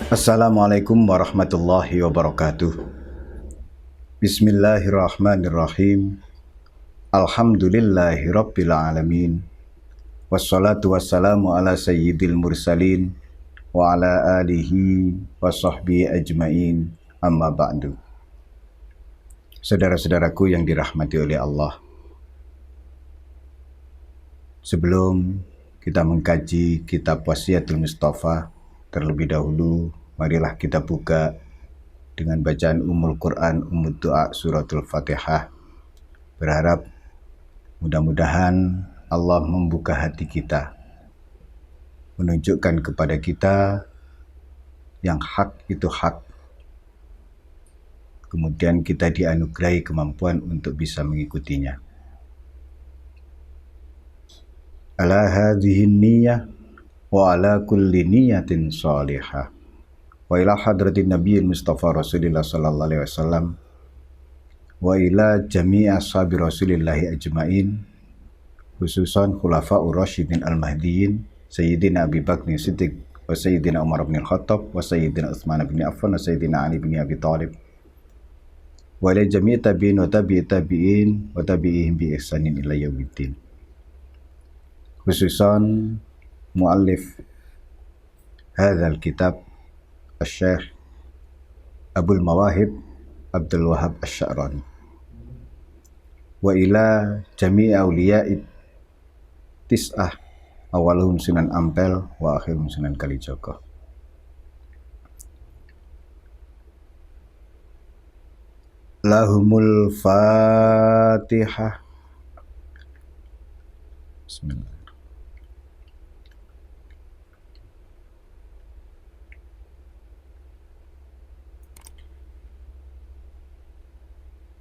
Assalamualaikum warahmatullahi wabarakatuh. Bismillahirrahmanirrahim. Alhamdulillahi rabbil alamin. Wassalatu wassalamu ala sayyidil mursalin wa ala alihi wa sahbihi ajmain. Amma ba'du. Saudara-saudaraku yang dirahmati oleh Allah, sebelum kita mengkaji kitab Wasiyatul Mustafa, terlebih dahulu marilah kita buka dengan bacaan Ummul Quran, Ummul Doa, Suratul Fatihah. Berharap mudah-mudahan Allah membuka hati kita, menunjukkan kepada kita yang hak itu hak, kemudian kita dianugerahi kemampuan untuk bisa mengikutinya. Ala hadhihi niyyah wa ala kulli niyatin salihah wa ila hadratin nabiyil mustafa rasulillah sallallahu alaihi wasallam wa ila jami'i ashabi rasulillahi ajmain, khususan khulafa'ur rasyidin al-mahdiyyin sayyidina Abi Bakr Siddiq wa sayyidina Umar bin Khattab wa sayyidina Utsman bin Affan wa sayyidina Ali bin Abi Thalib wa ila jami'i tabi'in wa tabi'i tabi'in wa tabi'ihim bi ihsanin ila yaumiddin. Khususan muallif hadzal kitab Asy-Syaikh Abul Mawahib Abdul Wahab Asy-Sya'rani wa ila jami'i awliya'i tis'ah awaluhum Sunan Ampel wa akhiruhum Sunan Kalijaga. Lahumul Fatihah. Bismillah.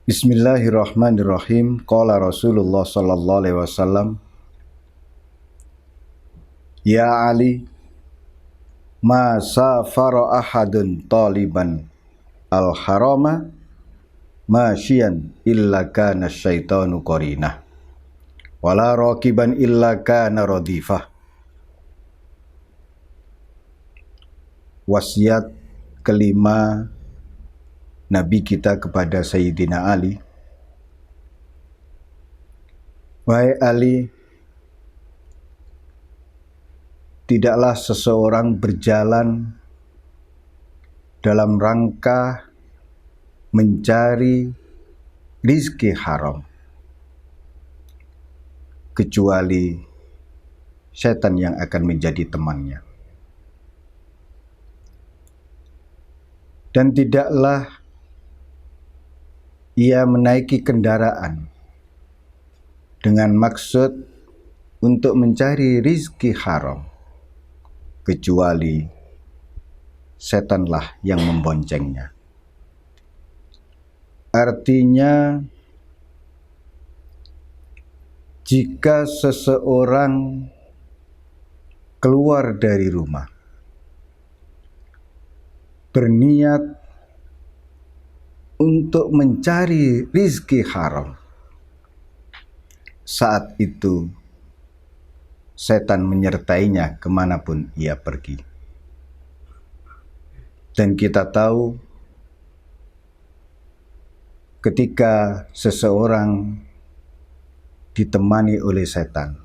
Bismillahirrahmanirrahim. Qala Rasulullah sallallahu alaihi wasallam, Ya Ali, ma safara ahadun taliban al-harama masyian illa kana syaitanu qarinah wala raqiban illa kana radifah. Wasiat kelima Nabi kita kepada Sayyidina Ali. Wahai Ali, tidaklah seseorang berjalan dalam rangka mencari rizki haram kecuali setan yang akan menjadi temannya. Dan tidaklah ia menaiki kendaraan dengan maksud untuk mencari rizki haram kecuali setanlah yang memboncengnya. Artinya, jika seseorang keluar dari rumah berniat untuk mencari rizki haram, saat itu setan menyertainya kemanapun ia pergi. Dan kita tahu, ketika seseorang ditemani oleh setan,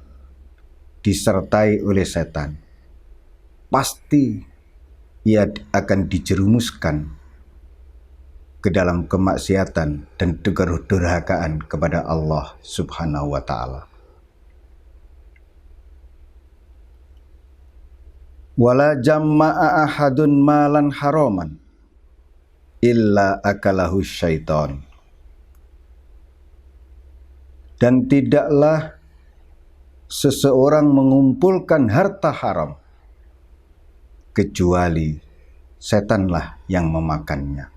disertai oleh setan, pasti ia akan dijerumuskan ke dalam kemaksiatan dan kedurhakaan kepada Allah Subhanahu wa ta'ala. Wala jamma'a ahadun malan haraman illa akalahu syaitan. Dan tidaklah seseorang mengumpulkan harta haram kecuali setanlah yang memakannya.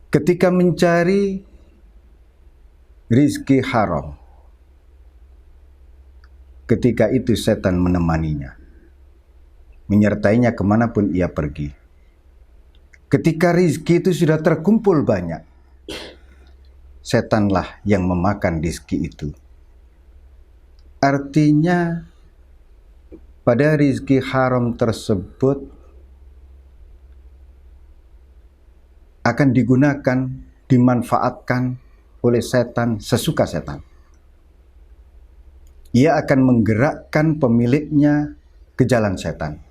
Ketika mencari rizki haram, ketika itu setan menemaninya, menyertainya kemanapun ia pergi. Ketika rizki itu sudah terkumpul banyak, setanlah yang memakan rizki itu. Artinya pada rizki haram tersebut akan digunakan, dimanfaatkan oleh setan sesuka setan. Ia akan menggerakkan pemiliknya ke jalan setan,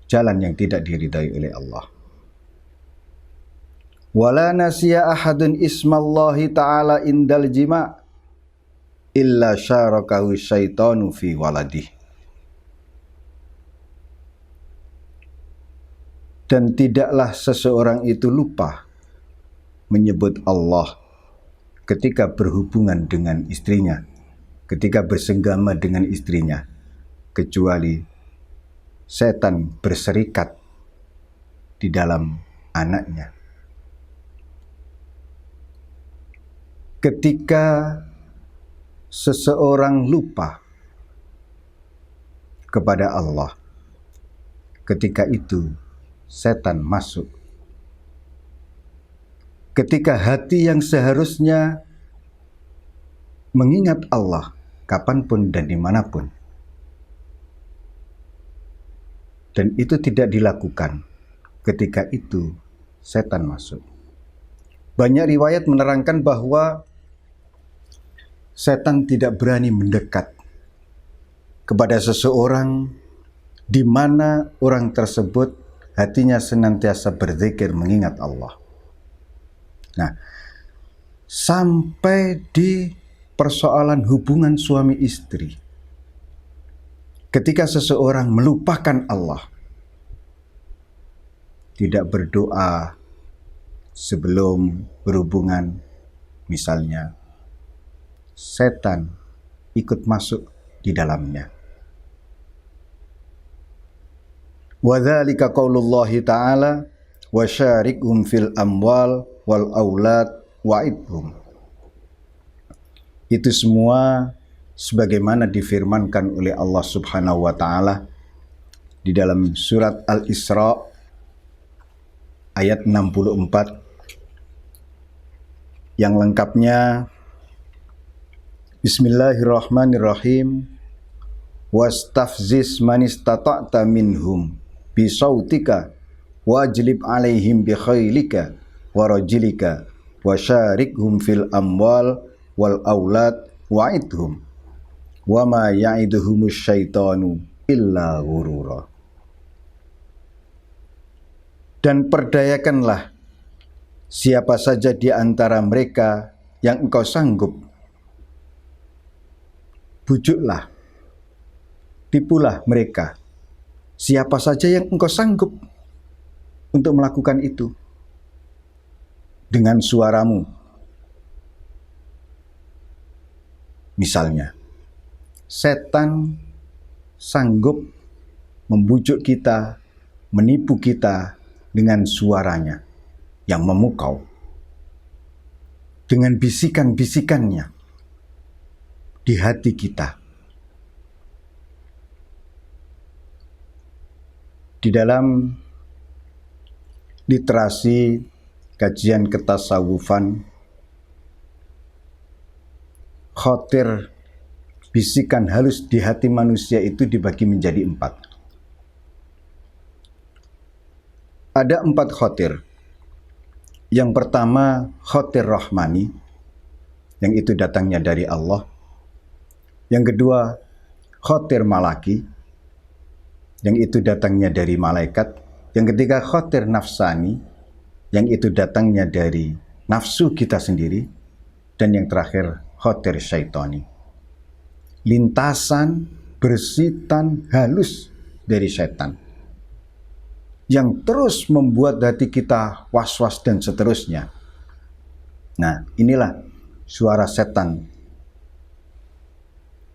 jalan yang tidak diridai oleh Allah. Wala nasiya ahadun ismallahi ta'ala indal jima' illa syarakahu syaitanu fi waladih. Dan tidaklah seseorang itu lupa menyebut Allah ketika berhubungan dengan istrinya, ketika bersenggama dengan istrinya, kecuali setan berserikat di dalam anaknya. Ketika seseorang lupa kepada Allah, ketika itu setan masuk. Ketika hati yang seharusnya mengingat Allah kapanpun dan dimanapun, dan itu tidak dilakukan, ketika itu setan masuk. Banyak riwayat menerangkan bahwa setan tidak berani mendekat kepada seseorang di mana orang tersebut hatinya senantiasa berzikir mengingat Allah. Nah, sampai di persoalan hubungan suami istri, ketika seseorang melupakan Allah, tidak berdoa sebelum berhubungan, misalnya, setan ikut masuk di dalamnya. Wa dzalika qaulullahi ta'ala wa syarikhum fil amwal wal aulad wa'idhum. Itu semua sebagaimana difirmankan oleh Allah Subhanahu wa taala di dalam surat Al-Isra ayat 64 yang lengkapnya Bismillahirrahmanirrahim. Wastafziz man istata'ta minhum bisautika wajlib alaihim bi khailika wa rajilika wa syarikhum fil amwal wal aulad wa'idhum wa ma ya'iduhumus syaitanu illa ghurura. Dan perdayakanlah siapa saja di antara mereka yang engkau sanggup, bujuklah, tipulah mereka, siapa saja yang engkau sanggup untuk melakukan itu dengan suaramu. Misalnya, setan sanggup membujuk kita, menipu kita dengan suaranya yang memukau, dengan bisikan-bisikannya di hati kita. Di dalam literasi kajian ketasawufan, khotir, bisikan halus di hati manusia itu dibagi menjadi 4. Ada 4 khotir. Yang pertama khotir rahmani, yang itu datangnya dari Allah. Yang kedua khotir malaki, yang itu datangnya dari malaikat. Yang ketiga khotir nafsani, yang itu datangnya dari nafsu kita sendiri. Dan yang terakhir khotir syaitani, lintasan bersitan halus dari setan yang terus membuat hati kita was-was dan seterusnya. Nah, inilah suara setan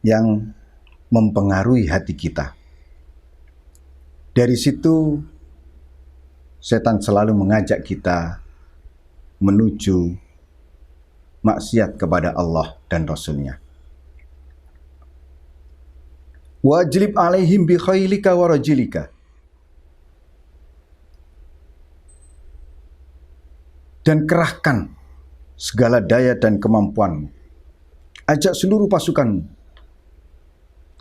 yang mempengaruhi hati kita. Dari situ setan selalu mengajak kita menuju maksiat kepada Allah dan Rasul-Nya. Wajlib alaihim bi khailika wa rajilika. Dan kerahkan segala daya dan kemampuanmu. Ajak seluruh pasukanmu.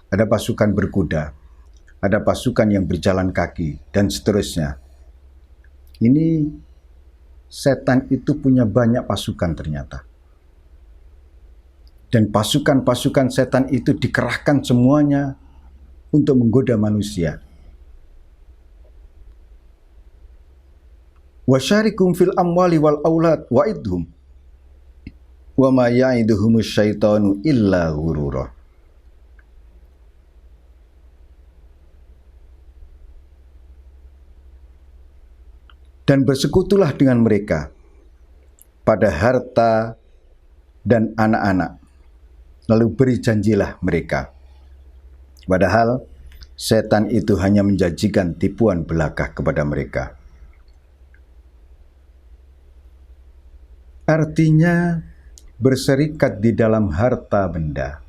Ada pasukan berkuda, ada pasukan yang berjalan kaki, dan seterusnya. Ini setan itu punya banyak pasukan ternyata. Dan pasukan-pasukan setan itu dikerahkan semuanya untuk menggoda manusia. Wasyarikum fil amwali wal aulad wa'idhum wa ma ya'iduhumus syaitanu illa ghurura. Dan bersekutulah dengan mereka pada harta dan anak-anak, lalu beri janjilah mereka. Padahal setan itu hanya menjanjikan tipuan belaka kepada mereka. Artinya berserikat di dalam harta benda.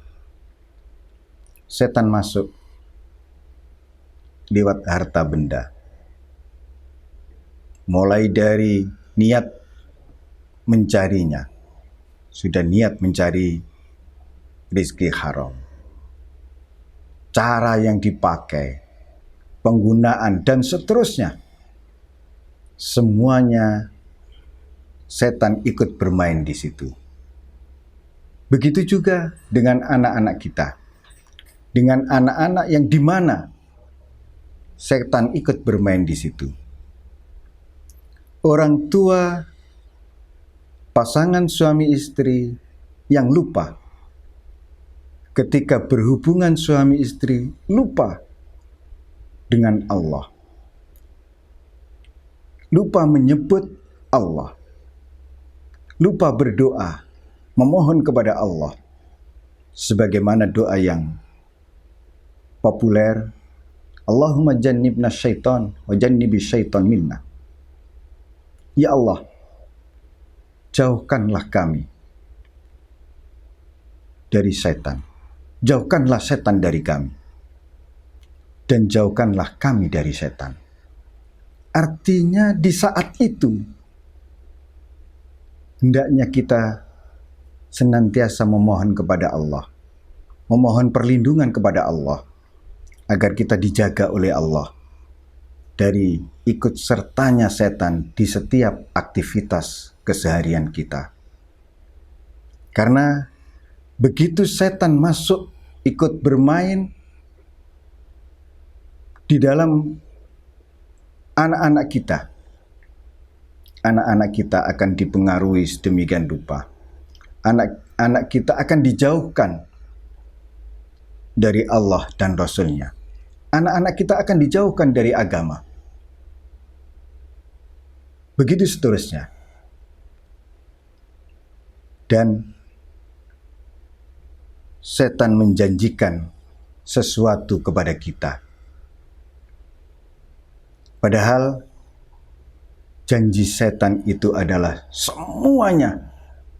Setan masuk lewat harta benda. Mulai dari niat mencarinya, sudah niat mencari rizki haram. Cara yang dipakai, penggunaan, dan seterusnya. Semuanya setan ikut bermain di situ. Begitu juga dengan anak-anak kita. Dengan anak-anak yang di mana setan ikut bermain di situ. Orang tua, pasangan suami istri yang lupa ketika berhubungan suami istri, lupa dengan Allah, lupa menyebut Allah, lupa berdoa, memohon kepada Allah, sebagaimana doa yang populer, Allahumma jannibna syaitan wa jannibi syaitan minna. Ya Allah, jauhkanlah kami dari setan. Jauhkanlah setan dari kami. Dan jauhkanlah kami dari setan. Artinya di saat itu, hendaknya kita senantiasa memohon kepada Allah. Memohon perlindungan kepada Allah. Agar kita dijaga oleh Allah dari ikut sertanya setan di setiap aktivitas keseharian kita. Karena begitu setan masuk ikut bermain di dalam anak-anak kita akan dipengaruhi sedemikian rupa. Anak-anak kita akan dijauhkan dari Allah dan Rasul-Nya. Anak-anak kita akan dijauhkan dari agama. Begitu seterusnya. Dan setan menjanjikan sesuatu kepada kita. Padahal janji setan itu adalah semuanya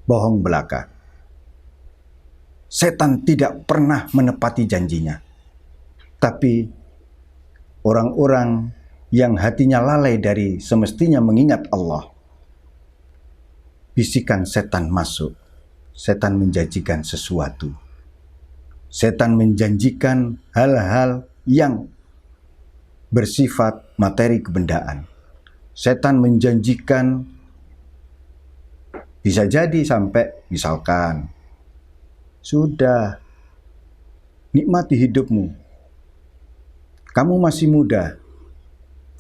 bohong belaka. Setan tidak pernah menepati janjinya. Tapi orang-orang yang hatinya lalai dari semestinya mengingat Allah, bisikan setan masuk. Setan menjanjikan sesuatu. Setan menjanjikan hal-hal yang bersifat materi kebendaan. Setan menjanjikan bisa jadi sampai misalkan, sudah nikmati hidupmu. Kamu masih muda.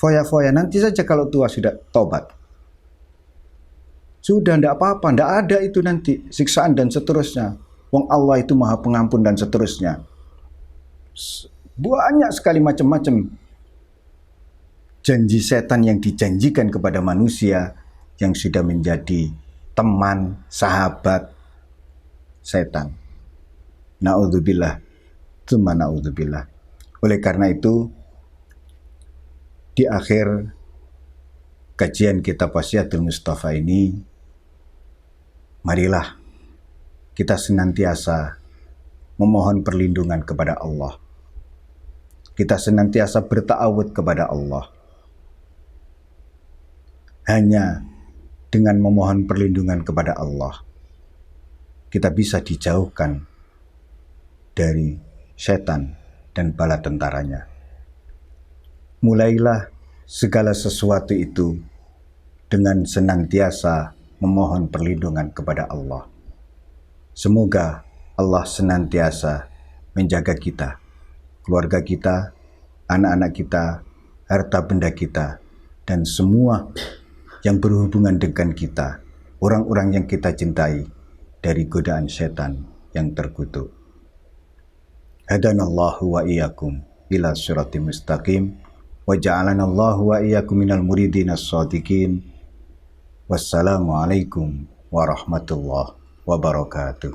Foya-foya, nanti saja kalau tua sudah tobat. Sudah, tidak apa-apa, tidak ada itu nanti siksaan dan seterusnya. Wong Allah itu maha pengampun dan seterusnya. Banyak sekali macam-macam janji setan yang dijanjikan kepada manusia yang sudah menjadi teman, sahabat setan. Na'udzubillah, tsumma na'udzubillah. Oleh karena itu, di akhir kajian kitab Wasiatul Mustafa ini, marilah kita senantiasa memohon perlindungan kepada Allah. Kita senantiasa berta'awud kepada Allah. Hanya dengan memohon perlindungan kepada Allah, kita bisa dijauhkan dari setan dan bala tentaranya. Mulailah segala sesuatu itu dengan senantiasa memohon perlindungan kepada Allah. Semoga Allah senantiasa menjaga kita, keluarga kita, anak-anak kita, harta benda kita, dan semua yang berhubungan dengan kita, orang-orang yang kita cintai, dari godaan setan yang terkutuk. Hadanallahu wa iyyakum ila siratim mustaqim wa ja'alanallahu wa iyyakum minal muridin as-shadiqin. Wassalamualaikum warahmatullahi wabarakatuh.